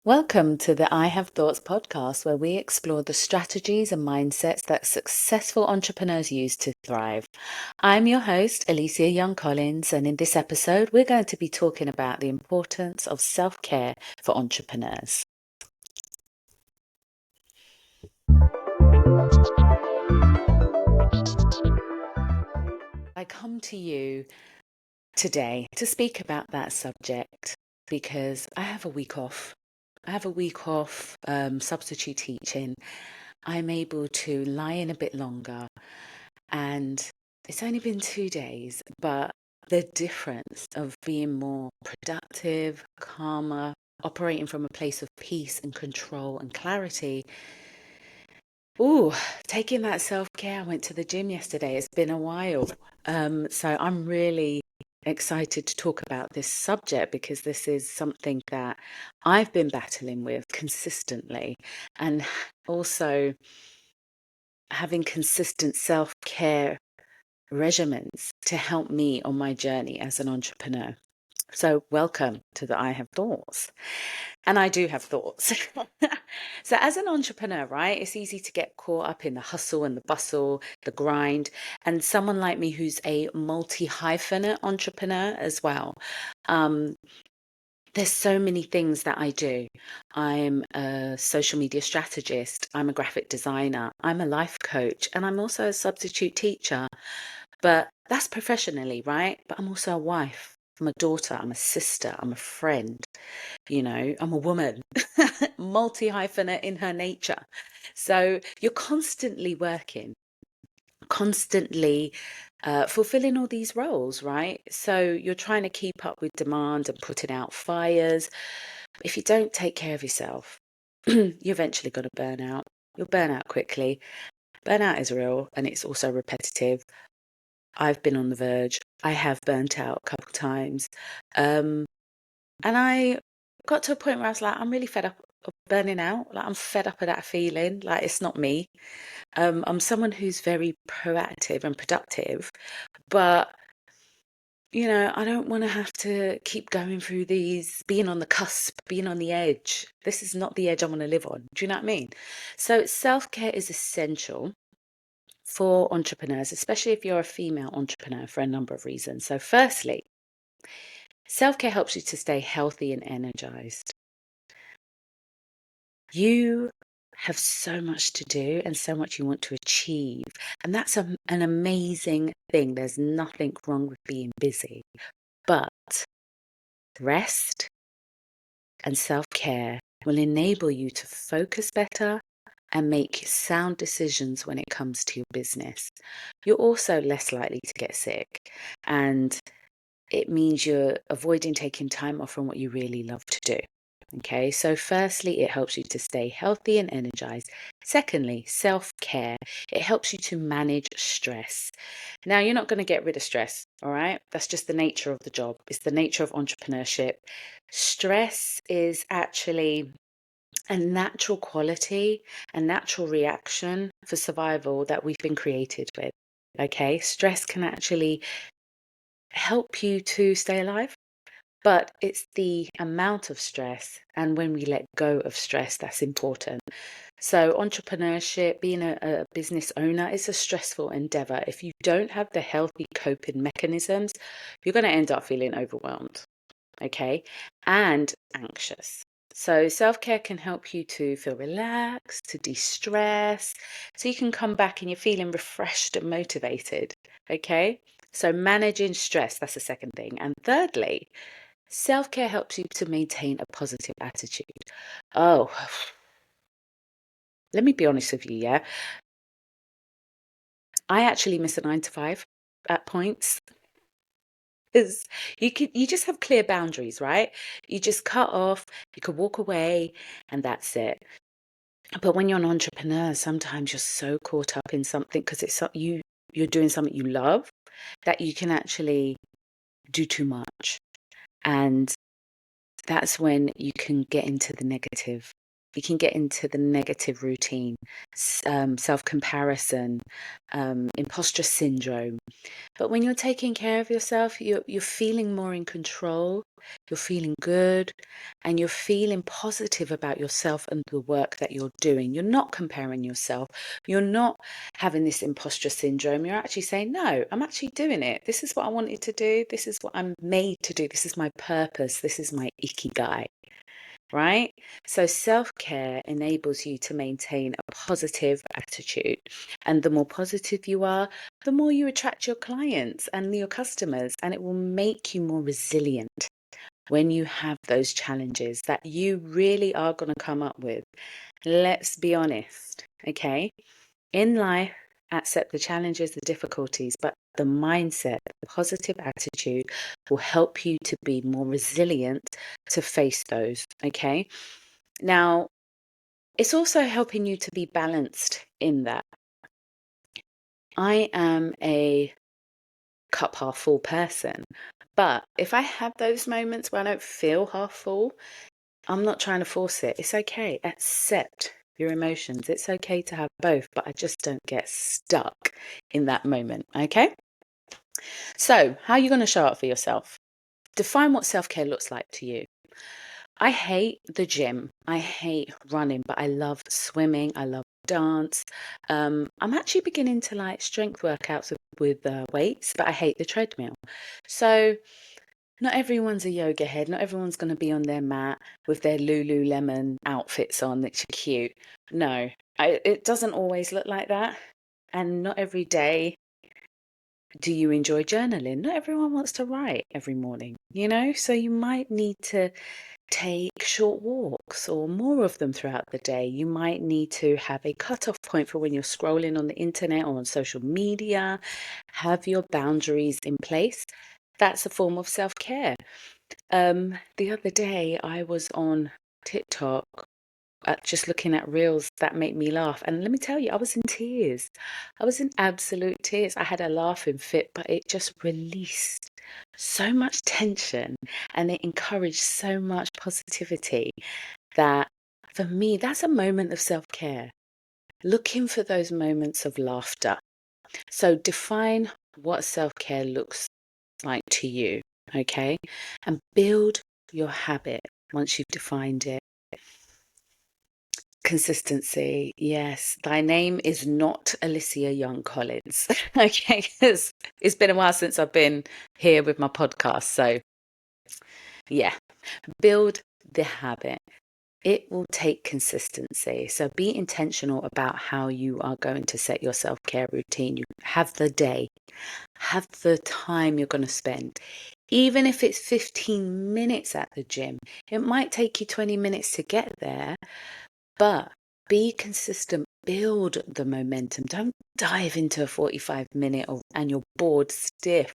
Welcome to the I Have Thoughts podcast, where we explore the strategies and mindsets that successful entrepreneurs use to thrive. I'm your host, Alicia Young Collins, and in this episode, we're going to be talking about the importance of self-care for entrepreneurs. I come to you today to speak about that subject because I have a week off. Substitute teaching. I'm able to lie in a bit longer, and it's only been 2 days, but the difference of being more productive, calmer, operating from a place of peace and control and clarity. Ooh, taking that self-care. I went to the gym yesterday. It's been a while. So I'm really excited to talk about this subject because this is something that I've been battling with consistently, and also having consistent self-care regimens to help me on my journey as an entrepreneur. So, welcome to the I Have Thoughts. And I do have thoughts. So, as an entrepreneur, right, it's easy to get caught up in the hustle and the bustle, the grind. And someone like me who's a multi hyphenate entrepreneur as well. Um, there's so many things that I do. I'm a social media strategist, I'm a graphic designer, I'm a life coach, and I'm also a substitute teacher. But that's professionally, right? But I'm also a wife. I'm a daughter. I'm a sister. I'm a friend. I'm a woman, multi hyphenate in her nature. So you're constantly working, constantly fulfilling all these roles, right? So you're trying to keep up with demand and putting out fires. But if you don't take care of yourself, you're eventually going to burn out. You'll burn out quickly. Burnout is real and it's also repetitive. I've been on the verge. I have burnt out a couple of times. And I got to a point where I was like, I'm really fed up of burning out. Like, I'm fed up of that feeling. Like, it's not me. I'm someone who's very proactive and productive, but I don't want to have to keep going through these, being on the cusp, being on the edge. This is not the edge I want to live on. Do you know what I mean? So self-care is essential for entrepreneurs, especially if you're a female entrepreneur, for a number of reasons. So firstly, self-care helps you to stay healthy and energized. You have so much to do and so much you want to achieve. And that's an amazing thing. There's nothing wrong with being busy. But rest and self-care will enable you to focus better and make sound decisions when it comes to your business. You're also less likely to get sick, and it means you're avoiding taking time off from what you really love to do. Okay, so firstly, it helps you to stay healthy and energized. Secondly, self-care. It helps you to manage stress. Now, you're not going to get rid of stress, all right? That's just the nature of the job. It's the nature of entrepreneurship. Stress is actually a natural quality, a natural reaction for survival that we've been created with. Okay, stress can actually help you to stay alive, but it's the amount of stress and when we let go of stress that's important. So, entrepreneurship, being a business owner, is a stressful endeavor. If you don't have the healthy coping mechanisms, you're going to end up feeling overwhelmed, okay, and anxious. So, self care can help you to feel relaxed, to de stress, so you can come back and you're feeling refreshed and motivated, okay? So, managing stress, that's the second thing. And thirdly, self care helps you to maintain a positive attitude. Oh, let me be honest with you, yeah. I actually miss a 9 to 5 at points. Because you just have clear boundaries, right? You just cut off, you could walk away, and that's it. But when you're an entrepreneur, sometimes you're so caught up in something because you're doing something you love that you can actually do too much. And that's when you can get into the negative. You can get into the negative routine, self-comparison, imposter syndrome. But when you're taking care of yourself, you're feeling more in control, you're feeling good, and you're feeling positive about yourself and the work that you're doing. You're not comparing yourself. You're not having this imposter syndrome. You're actually saying, no, I'm actually doing it. This is what I wanted to do. This is what I'm made to do. This is my purpose. This is my ikigai. Right? So self-care enables you to maintain a positive attitude. And the more positive you are, the more you attract your clients and your customers, and it will make you more resilient when you have those challenges that you really are going to come up with. Let's be honest, okay? In life, accept the challenges, the difficulties, but the mindset, the positive attitude will help you to be more resilient to face those, okay? Now, it's also helping you to be balanced in that. I am a cup half full person, but if I have those moments where I don't feel half full, I'm not trying to force it. It's okay. Accept your emotions. It's okay to have both, but I just don't get stuck in that moment, okay? So, how are you going to show up for yourself? Define what self-care looks like to you. I hate the gym. I hate running, but I love swimming. I love dance. I'm actually beginning to like strength workouts with weights, but I hate the treadmill. So not everyone's a yoga head. Not everyone's going to be on their mat with their Lululemon outfits on that's cute. No, it doesn't always look like that. And not every day do you enjoy journaling. Not everyone wants to write every morning, you know? So you might need to take short walks or more of them throughout the day. You might need to have a cutoff point for when you're scrolling on the internet or on social media. Have your boundaries in place. That's a form of self-care. The other day I was on TikTok just looking at reels that make me laugh. And let me tell you, I was in tears. I was in absolute tears. I had a laughing fit, but it just released so much tension and it encouraged so much positivity that for me, that's a moment of self-care. Looking for those moments of laughter. So define what self-care looks like to you, okay? And build your habit once you've defined it. Consistency, yes. Thy name is not Alicia Young Collins. Okay, because it's been a while since I've been here with my podcast. So, yeah, build the habit. It will take consistency. So, be intentional about how you are going to set your self care routine. You have the day, have the time you're going to spend. Even if it's 15 minutes at the gym, it might take you 20 minutes to get there. But be consistent, build the momentum. Don't dive into a 45-minute and you're bored stiff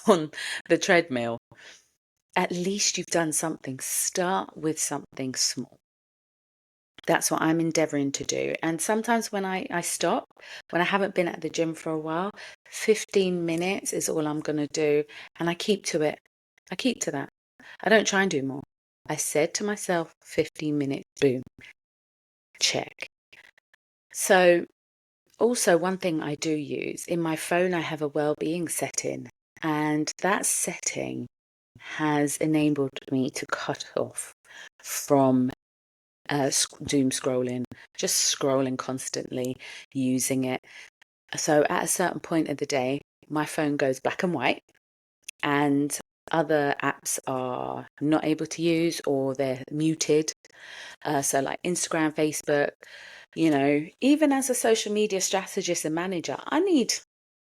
on the treadmill. At least you've done something. Start with something small. That's what I'm endeavoring to do. And sometimes when I stop, when I haven't been at the gym for a while, 15 minutes is all I'm going to do. And I keep to it. I keep to that. I don't try and do more. I said to myself, 15 minutes, boom. Check. So also one thing I do use in my phone, I have a well-being setting, and that setting has enabled me to cut off from doom scrolling, just scrolling constantly, using it. So at a certain point of the day, my phone goes black and white and other apps are not able to use or they're muted. So like Instagram, Facebook, you know, even as a social media strategist and manager, I need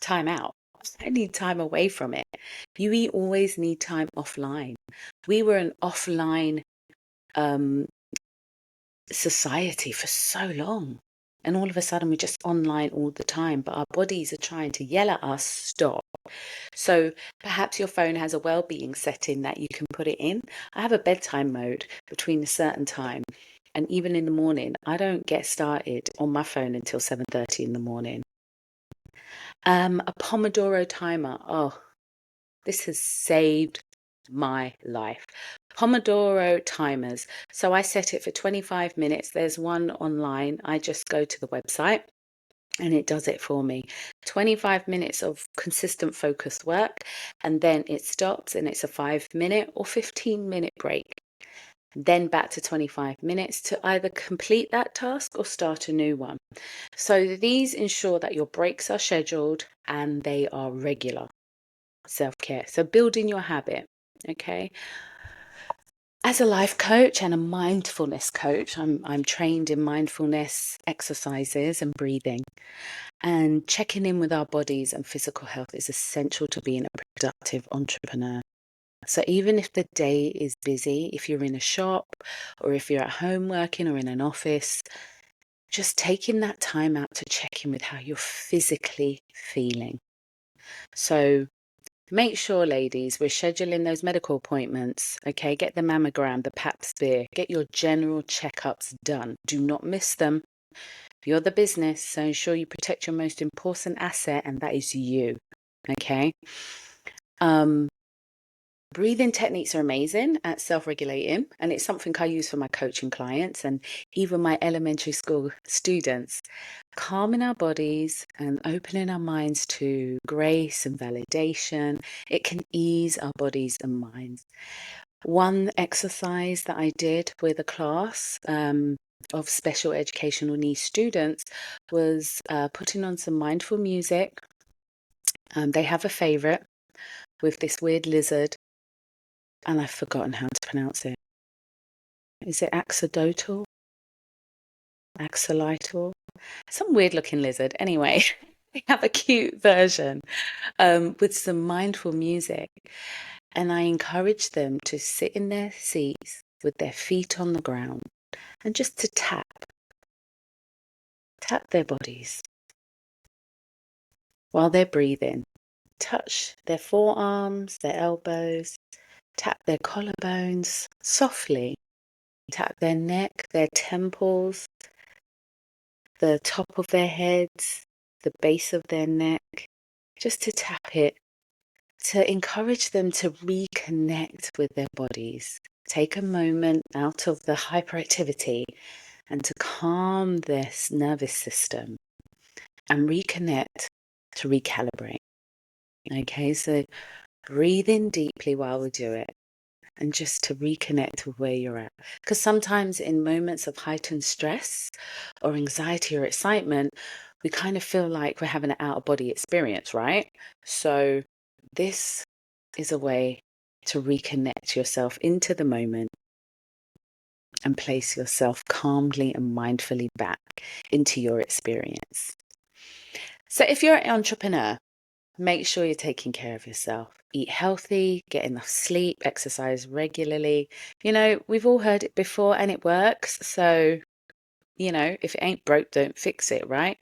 time out. I need time away from it. You always need time offline. We were an offline society for so long. And all of a sudden we're just online all the time, but our bodies are trying to yell at us, stop. So perhaps your phone has a well-being setting that you can put it in. I have a bedtime mode between a certain time. And even in the morning, I don't get started on my phone until 7:30 in the morning. A Pomodoro timer. Oh, this has saved my life. Pomodoro timers. So I set it for 25 minutes. There's one online. I just go to the website and it does it for me. 25 minutes of consistent focused work, and then it stops and it's a 5-minute or 15-minute break. Then back to 25 minutes to either complete that task or start a new one. So these ensure that your breaks are scheduled and they are regular. Self-care. So building your habit. Okay. As a life coach and a mindfulness coach, I'm trained in mindfulness exercises and breathing. And checking in with our bodies and physical health is essential to being a productive entrepreneur. So even if the day is busy, if you're in a shop or if you're at home working or in an office, just taking that time out to check in with how you're physically feeling. So make sure, ladies, we're scheduling those medical appointments, okay? Get the mammogram, the pap smear, get your general checkups done. Do not miss them. You're the business, so ensure you protect your most important asset, and that is you, okay? Breathing techniques are amazing at self-regulating, and it's something I use for my coaching clients and even my elementary school students. Calming our bodies and opening our minds to grace and validation, it can ease our bodies and minds. One exercise that I did with a class of special educational needs students was putting on some mindful music. They have a favorite with this weird lizard, and I've forgotten how to pronounce it. Is it axolotl? Axolotl? Some weird looking lizard. Anyway, they have a cute version with some mindful music. And I encourage them to sit in their seats with their feet on the ground and just to tap their bodies while they're breathing. Touch their forearms, their elbows, tap their collarbones softly. Tap their neck, their temples, the top of their heads, the base of their neck, just to tap it, to encourage them to reconnect with their bodies. Take a moment out of the hyperactivity and to calm their nervous system and reconnect, to recalibrate. Okay, so breathe in deeply while we do it, and just to reconnect with where you're at. Because sometimes in moments of heightened stress or anxiety or excitement, we kind of feel like we're having an out-of-body experience, right? So this is a way to reconnect yourself into the moment and place yourself calmly and mindfully back into your experience. So if you're an entrepreneur, make sure you're taking care of yourself. Eat healthy, get enough sleep, exercise regularly. You know, we've all heard it before and it works. So, you know, if it ain't broke, don't fix it, right?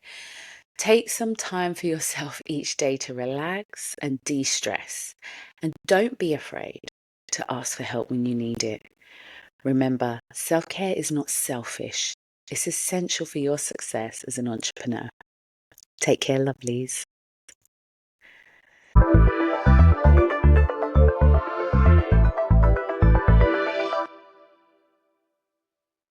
Take some time for yourself each day to relax and de-stress. And don't be afraid to ask for help when you need it. Remember, self-care is not selfish. It's essential for your success as an entrepreneur. Take care, lovelies.